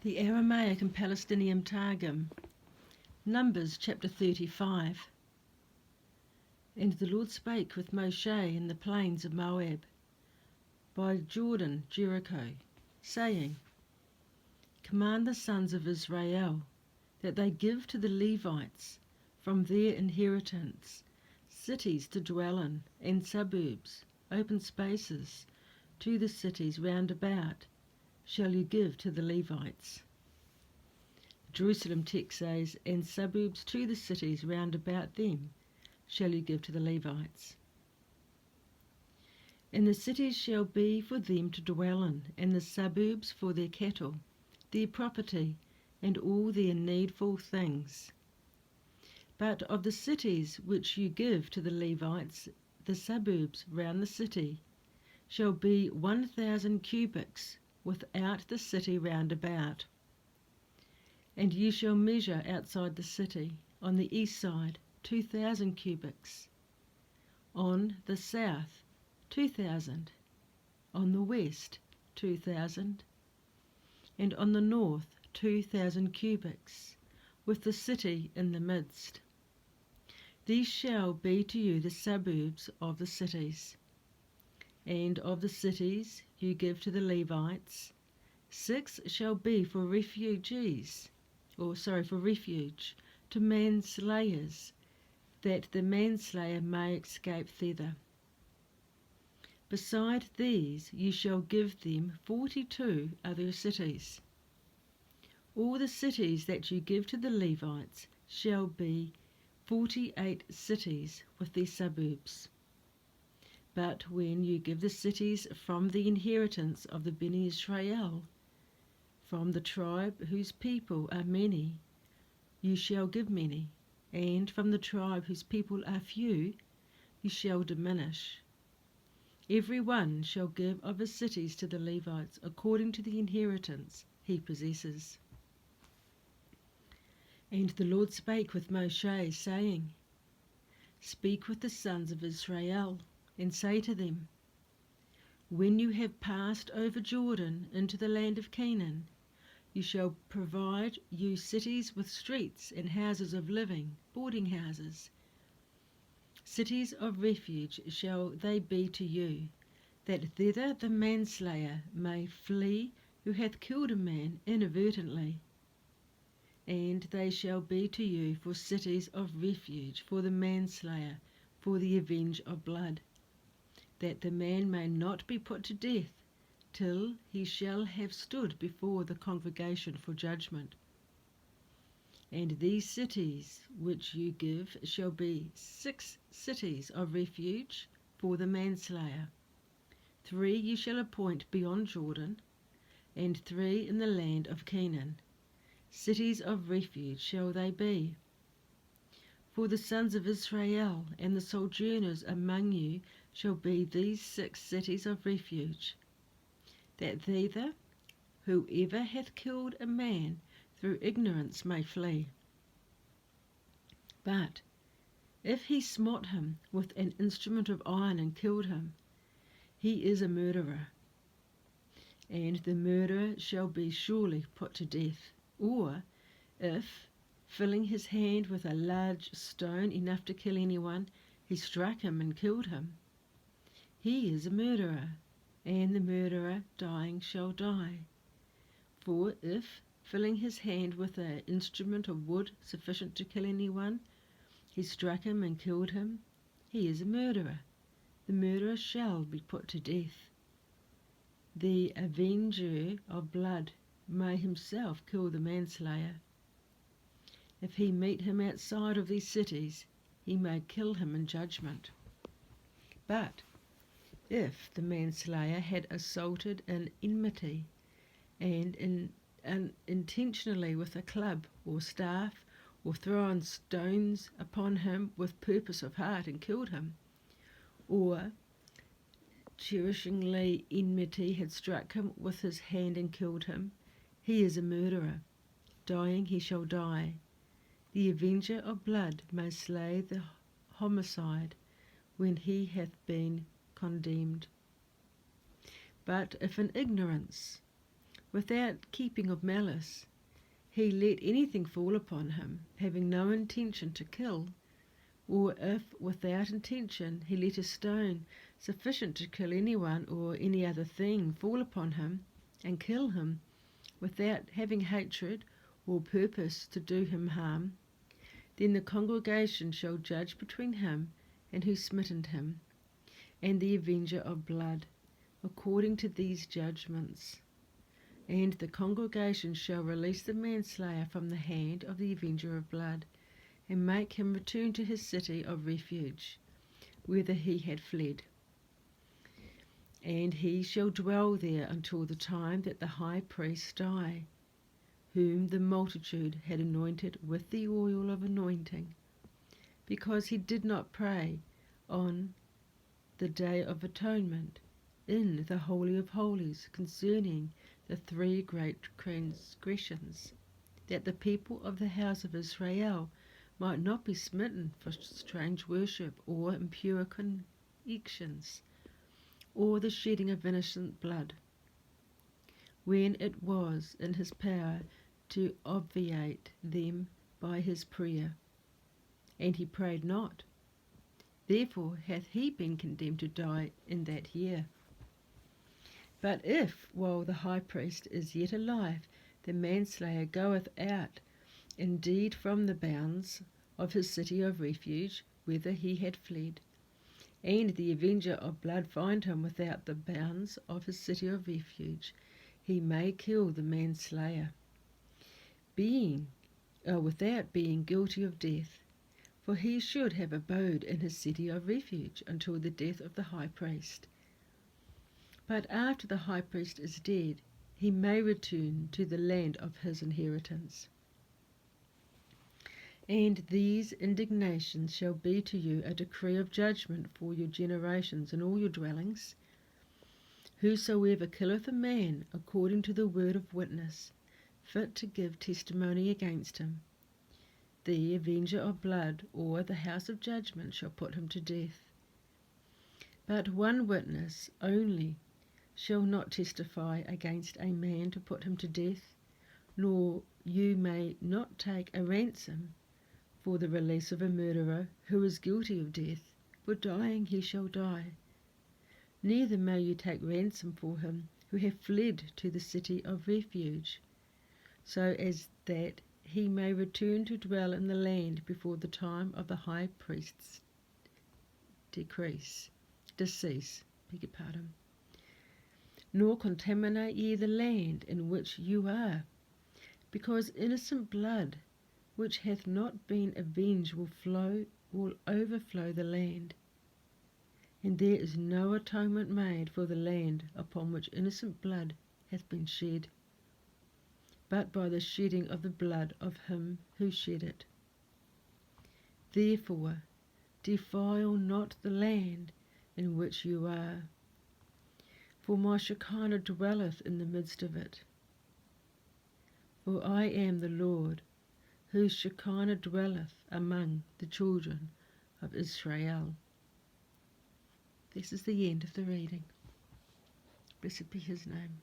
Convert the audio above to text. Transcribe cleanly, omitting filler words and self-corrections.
The Aramaic and Palestinian Targum, Numbers chapter 35. And the Lord spake with Moshe in the plains of Moab, by Jordan, Jericho, saying, Command the sons of Israel that they give to the Levites from their inheritance cities to dwell in, and suburbs, open spaces, to the cities round about shall you give to the Levites. Jerusalem text says, and suburbs to the cities round about them shall you give to the Levites. And the cities shall be for them to dwell in, and the suburbs for their cattle, their property, and all their needful things. But of the cities which you give to the Levites, the suburbs round the city shall be 1,000 cubits without the city round about. And you shall measure outside the city, on the east side 2,000 cubits, on the south 2,000, on the west 2,000, and on the north 2,000 cubits, with the city in the midst. These shall be to you the suburbs of the cities. And of the cities you give to the Levites, 6 shall be for refuge to manslayers, that the manslayer may escape thither. Beside these you shall give them 42 other cities. All the cities that you give to the Levites shall be 48 cities with their suburbs. But when you give the cities from the inheritance of the Bnei Israel, from the tribe whose people are many, you shall give many, and from the tribe whose people are few, you shall diminish. Every one shall give of his cities to the Levites according to the inheritance he possesses. And the Lord spake with Moshe, saying, Speak with the sons of Israel, and say to them, When you have passed over Jordan into the land of Canaan, you shall provide you cities with streets and houses of living, boarding houses. Cities of refuge shall they be to you, that thither the manslayer may flee who hath killed a man inadvertently. And they shall be to you for cities of refuge for the manslayer, for the avenge of blood, that the man may not be put to death till he shall have stood before the congregation for judgment. And these cities which you give shall be 6 cities of refuge for the manslayer. 3 you shall appoint beyond Jordan, and 3 in the land of Canaan. Cities of refuge shall they be. For the sons of Israel and the sojourners among you shall be these 6 cities of refuge, that thither whoever hath killed a man through ignorance may flee. But if he smote him with an instrument of iron and killed him, he is a murderer, and the murderer shall be surely put to death. Or if, filling his hand with a large stone enough to kill anyone, he struck him and killed him, he is a murderer, and the murderer dying shall die. For if, filling his hand with an instrument of wood sufficient to kill anyone, he struck him and killed him, he is a murderer, the murderer shall be put to death. The avenger of blood may himself kill the manslayer. If he meet him outside of these cities, he may kill him in judgment. But if the manslayer had assaulted in enmity, and intentionally with a club or staff, or thrown stones upon him with purpose of heart and killed him, or cherishingly enmity had struck him with his hand and killed him, he is a murderer. Dying he shall die. The avenger of blood may slay the homicide when he hath been condemned. But if in ignorance without keeping of malice, he let anything fall upon him, having no intention to kill, or if without intention he let a stone sufficient to kill anyone or any other thing fall upon him and kill him, without having hatred or purpose to do him harm, then the congregation shall judge between him and who smitten him, and the avenger of blood, according to these judgments. And the congregation shall release the manslayer from the hand of the avenger of blood, and make him return to his city of refuge, whither he had fled. And he shall dwell there until the time that the high priest die, whom the multitude had anointed with the oil of anointing, because he did not pray on the day of atonement in the Holy of Holies concerning the 3 great transgressions, that the people of the house of Israel might not be smitten for strange worship or impure connections, or the shedding of innocent blood, when it was in his power to obviate them by his prayer. And he prayed not, therefore hath he been condemned to die in that year. But if, while the high priest is yet alive, the manslayer goeth out indeed from the bounds of his city of refuge, whither he had fled, and the avenger of blood find him without the bounds of his city of refuge, he may kill the manslayer, without being guilty of death, for he should have abode in his city of refuge until the death of the high priest. But after the high priest is dead, he may return to the land of his inheritance. And these indignations shall be to you a decree of judgment for your generations in all your dwellings. Whosoever killeth a man according to the word of witness, fit to give testimony against him, the avenger of blood or the house of judgment shall put him to death. But one witness only shall not testify against a man to put him to death, nor you may not take a ransom for the release of a murderer who is guilty of death, for dying he shall die. Neither may you take ransom for him who hath fled to the city of refuge, so as that he may return to dwell in the land before the time of the high priest's decease. Nor contaminate ye the land in which you are, because innocent blood which hath not been avenged will overflow the land, and there is no atonement made for the land upon which innocent blood hath been shed, but by the shedding of the blood of him who shed it. Therefore defile not the land in which you are, for my Shekinah dwelleth in the midst of it. For I am the Lord, whose Shekinah dwelleth among the children of Israel. This is the end of the reading. Blessed be his name.